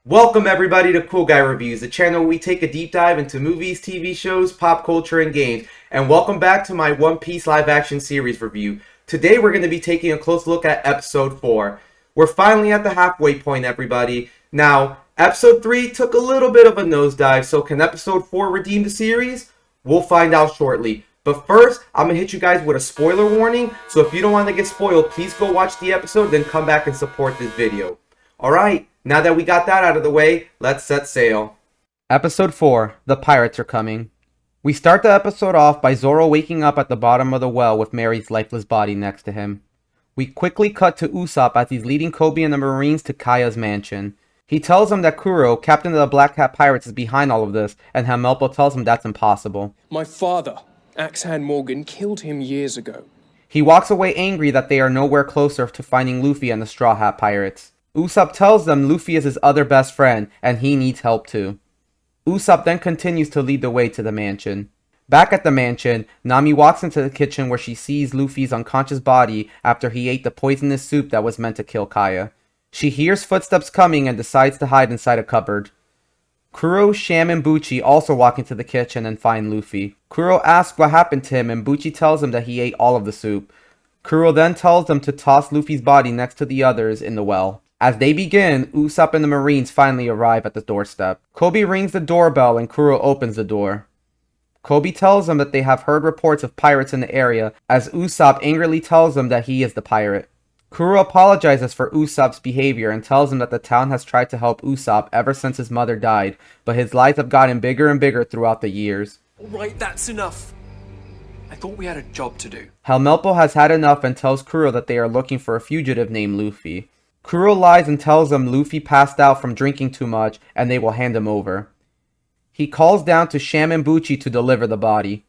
Welcome everybody to Cool Guy Reviews, the channel where we take a deep dive into movies, TV shows, pop culture, and games. And welcome back to my One Piece live action series review. Today we're going to be taking a close look at episode 4. We're finally at the halfway point, everybody. Now, episode 3 took a little bit of a nosedive, so can episode 4 redeem the series? We'll find out shortly. But first, I'm going to hit you guys with a spoiler warning, so if you don't want to get spoiled, please go watch the episode, then come back and support this video. Alright, now that we got that out of the way, let's set sail. Episode 4, The Pirates Are Coming. We start the episode off by Zoro waking up at the bottom of the well with Mary's lifeless body next to him. We quickly cut to Usopp as he's leading Koby and the Marines to Kaya's mansion. He tells him that Kuro, captain of the Black Hat Pirates, is behind all of this, and Helmeppo tells him that's impossible. My father, Axe-Hand Morgan, killed him years ago. He walks away angry that they are nowhere closer to finding Luffy and the Straw Hat Pirates. Usopp tells them Luffy is his other best friend, and he needs help too. Usopp then continues to lead the way to the mansion. Back at the mansion, Nami walks into the kitchen where she sees Luffy's unconscious body after he ate the poisonous soup that was meant to kill Kaya. She hears footsteps coming and decides to hide inside a cupboard. Kuro, Sham, and Bucci also walk into the kitchen and find Luffy. Kuro asks what happened to him, and Bucci tells him that he ate all of the soup. Kuro then tells them to toss Luffy's body next to the others in the well. As they begin, Usopp and the Marines finally arrive at the doorstep. Koby rings the doorbell and Kuro opens the door. Koby tells them that they have heard reports of pirates in the area, as Usopp angrily tells them that he is the pirate. Kuro apologizes for Usopp's behavior and tells him that the town has tried to help Usopp ever since his mother died, but his lies have gotten bigger and bigger throughout the years. Alright, that's enough. I thought we had a job to do. Helmeppo has had enough and tells Kuro that they are looking for a fugitive named Luffy. Kuro lies and tells them Luffy passed out from drinking too much and they will hand him over. He calls down to Sham and Bucci to deliver the body.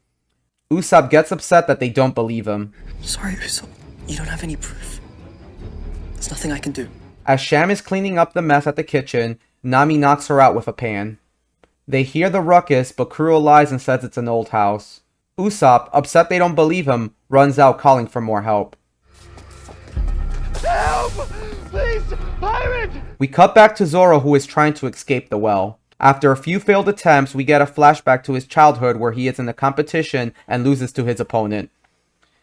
Usopp gets upset that they don't believe him. Sorry, Usopp. You don't have any proof. There's nothing I can do. As Sham is cleaning up the mess at the kitchen, Nami knocks her out with a pan. They hear the ruckus, but Kuro lies and says it's an old house. Usopp, upset they don't believe him, runs out calling for more help. Help! Please, pirate! We cut back to Zoro, who is trying to escape the well. After a few failed attempts, we get a flashback to his childhood where he is in a competition and loses to his opponent.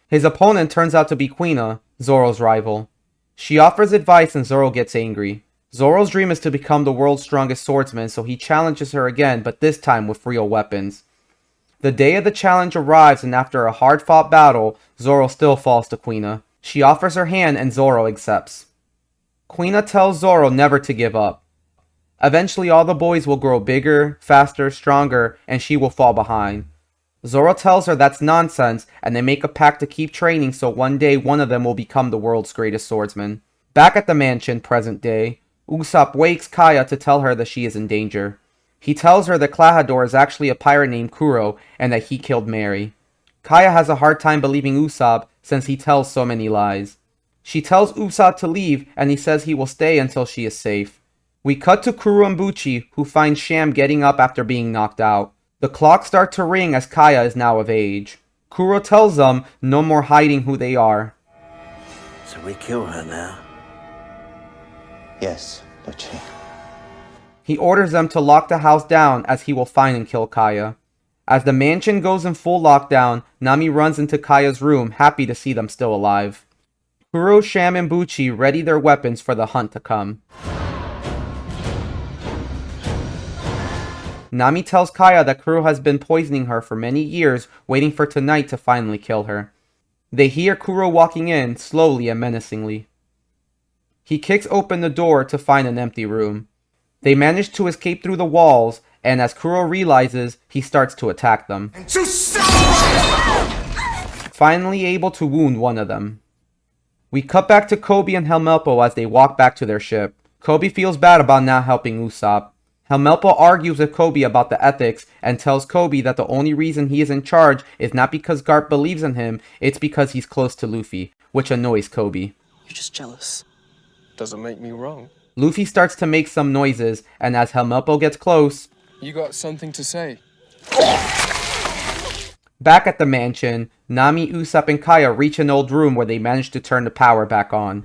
His opponent turns out to be Quina, Zoro's rival. She offers advice and Zoro gets angry. Zoro's dream is to become the world's strongest swordsman, so he challenges her again, but this time with real weapons. The day of the challenge arrives, and after a hard-fought battle, Zoro still falls to Quina. She offers her hand and Zoro accepts. Quina tells Zoro never to give up. Eventually all the boys will grow bigger, faster, stronger, and she will fall behind. Zoro tells her that's nonsense, and they make a pact to keep training so one day one of them will become the world's greatest swordsman. Back at the mansion, present day, Usopp wakes Kaya to tell her that she is in danger. He tells her that Klahadore is actually a pirate named Kuro, and that he killed Mary. Kaya has a hard time believing Usopp since he tells so many lies. She tells Usopp to leave, and he says he will stay until she is safe. We cut to Kuro and Bucci, who find Sham getting up after being knocked out. The clocks start to ring as Kaya is now of age. Kuro tells them no more hiding who they are. So we kill her now? Yes, Bucci. He orders them to lock the house down as he will find and kill Kaya. As the mansion goes in full lockdown, Nami runs into Kaya's room, happy to see them still alive. Kuro, Sham, and Bucci ready their weapons for the hunt to come. Nami tells Kaya that Kuro has been poisoning her for many years, waiting for tonight to finally kill her. They hear Kuro walking in, slowly and menacingly. He kicks open the door to find an empty room. They manage to escape through the walls, and as Kuro realizes, he starts to attack them. Finally able to wound one of them. We cut back to Koby and Helmeppo as they walk back to their ship. Koby feels bad about not helping Usopp. Helmeppo argues with Koby about the ethics and tells Koby that the only reason he is in charge is not because Garp believes in him, it's because he's close to Luffy, which annoys Koby. You're just jealous. Doesn't make me wrong. Luffy starts to make some noises, and as Helmeppo gets close... You got something to say? Back at the mansion, Nami, Usopp, and Kaya reach an old room where they manage to turn the power back on.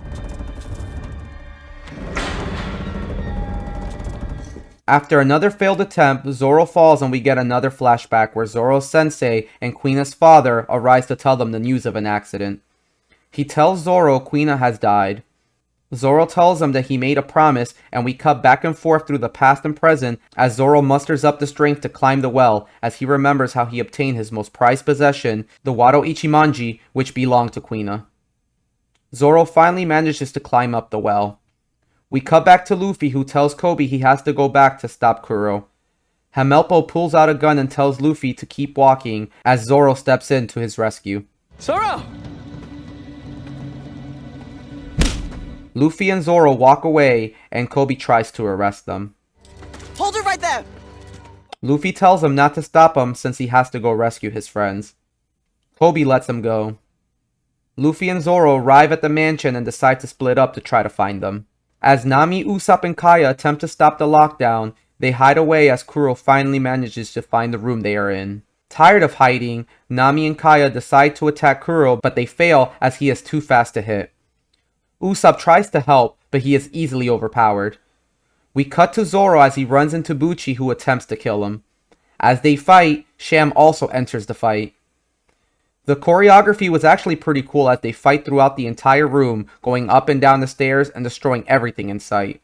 After another failed attempt, Zoro falls and we get another flashback where Zoro's sensei and Queena's father arrives to tell them the news of an accident. He tells Zoro Quina has died. Zoro tells him that he made a promise, and we cut back and forth through the past and present as Zoro musters up the strength to climb the well as he remembers how he obtained his most prized possession, the Wado Ichimonji, which belonged to Quina. Zoro finally manages to climb up the well. We cut back to Luffy, who tells Koby he has to go back to stop Kuro. Hamelpo pulls out a gun and tells Luffy to keep walking as Zoro steps in to his rescue. Zoro! Luffy and Zoro walk away and Koby tries to arrest them. Hold her right there! Luffy tells him not to stop him since he has to go rescue his friends. Koby lets him go. Luffy and Zoro arrive at the mansion and decide to split up to try to find them. As Nami, Usopp, and Kaya attempt to stop the lockdown, they hide away as Kuro finally manages to find the room they are in. Tired of hiding, Nami and Kaya decide to attack Kuro, but they fail as he is too fast to hit. Usopp tries to help, but he is easily overpowered. We cut to Zoro as he runs into Bucci, who attempts to kill him. As they fight, Sham also enters the fight. The choreography was actually pretty cool as they fight throughout the entire room, going up and down the stairs and destroying everything in sight.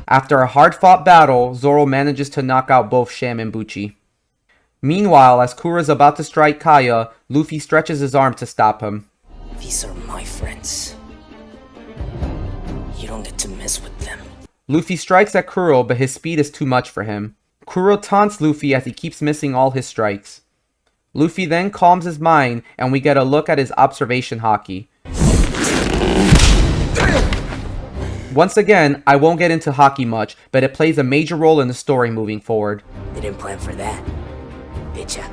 After a hard-fought battle, Zoro manages to knock out both Sham and Bucci. Meanwhile, as Kuro is about to strike Kaya, Luffy stretches his arm to stop him. These are my friends. You don't get to mess with them. Luffy strikes at Kuro, but his speed is too much for him. Kuro taunts Luffy as he keeps missing all his strikes. Luffy then calms his mind, and we get a look at his observation haki. Once again, I won't get into haki much, but it plays a major role in the story moving forward. They didn't plan for that, did ya?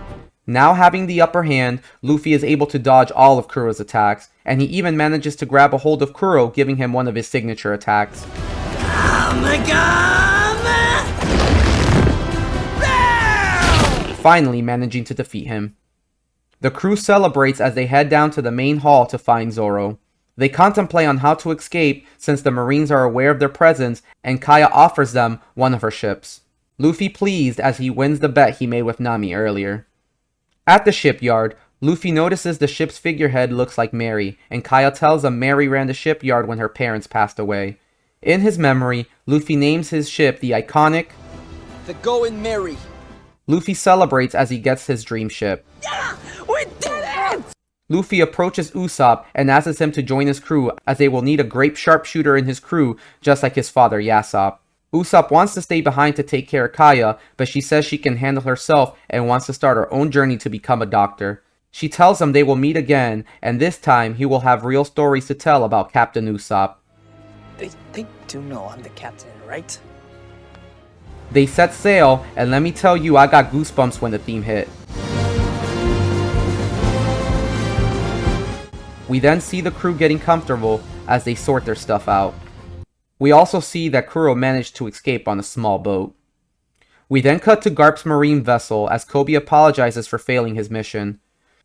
Now having the upper hand, Luffy is able to dodge all of Kuro's attacks, and he even manages to grab a hold of Kuro, giving him one of his signature attacks. Oh my god! Finally managing to defeat him. The crew celebrates as they head down to the main hall to find Zoro. They contemplate on how to escape since the Marines are aware of their presence, and Kaya offers them one of her ships. Luffy pleased as he wins the bet he made with Nami earlier. At the shipyard, Luffy notices the ship's figurehead looks like Mary, and Kaya tells him Mary ran the shipyard when her parents passed away. In his memory, Luffy names his ship the iconic The Going Merry. Luffy celebrates as he gets his dream ship. Yeah! We did it! Luffy approaches Usopp and asks him to join his crew as they will need a great sharpshooter in his crew just like his father Yasopp. Usopp wants to stay behind to take care of Kaya, but she says she can handle herself and wants to start her own journey to become a doctor. She tells him they will meet again, and this time he will have real stories to tell about Captain Usopp. They do know I'm the captain, right? They set sail, and let me tell you, I got goosebumps when the theme hit. We then see the crew getting comfortable as they sort their stuff out. We also see that Kuro managed to escape on a small boat. We then cut to Garp's marine vessel as Koby apologizes for failing his mission.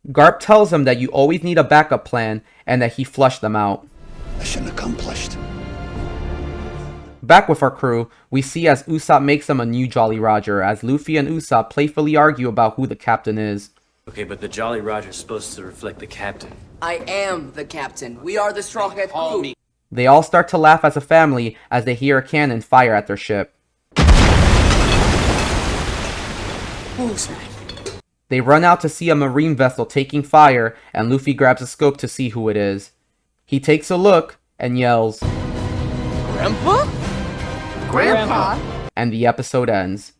Garp tells him that you always need a backup plan and that he flushed them out. Mission accomplished. Back with our crew, we see as Usopp makes them a new Jolly Roger as Luffy and Usopp playfully argue about who the captain is. Okay, but the Jolly Roger's supposed to reflect the captain. I am the captain. We are the Straw Hat crew. They all start to laugh as a family as they hear a cannon fire at their ship. Who's that? They run out to see a marine vessel taking fire, and Luffy grabs a scope to see who it is. He takes a look and yells, Grandpa? Grandpa? And the episode ends.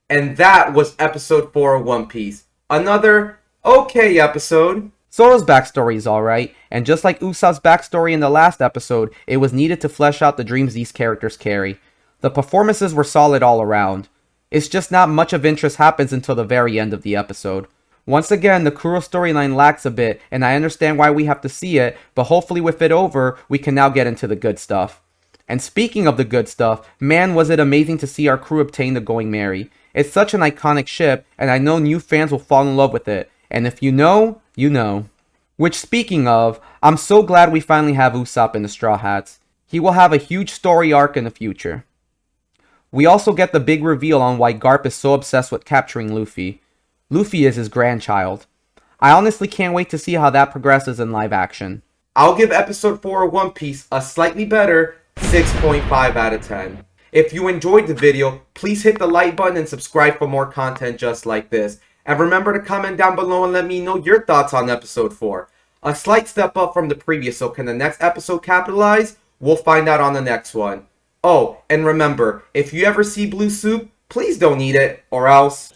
And that was episode 4 of One Piece. Another okay episode. Zoro's backstory is alright, and just like Usopp's backstory in the last episode, it was needed to flesh out the dreams these characters carry. The performances were solid all around. It's just not much of interest happens until the very end of the episode. Once again, the Kuro storyline lacks a bit, and I understand why we have to see it, but hopefully with it over, we can now get into the good stuff. And speaking of the good stuff, man was it amazing to see our crew obtain the Going Merry. It's such an iconic ship, and I know new fans will fall in love with it. And if you know, you know. Which, speaking of, I'm so glad we finally have Usopp in the Straw Hats. He will have a huge story arc in the future. We also get the big reveal on why Garp is so obsessed with capturing Luffy. Luffy is his grandchild. I honestly can't wait to see how that progresses in live action. I'll give episode 4 of One Piece a slightly better 6.5 out of 10. If you enjoyed the video, please hit the like button and subscribe for more content just like this. And remember to comment down below and let me know your thoughts on episode 4. A slight step up from the previous, so can the next episode capitalize? We'll find out on the next one. Oh, and remember, if you ever see blue soup, please don't eat it, or else...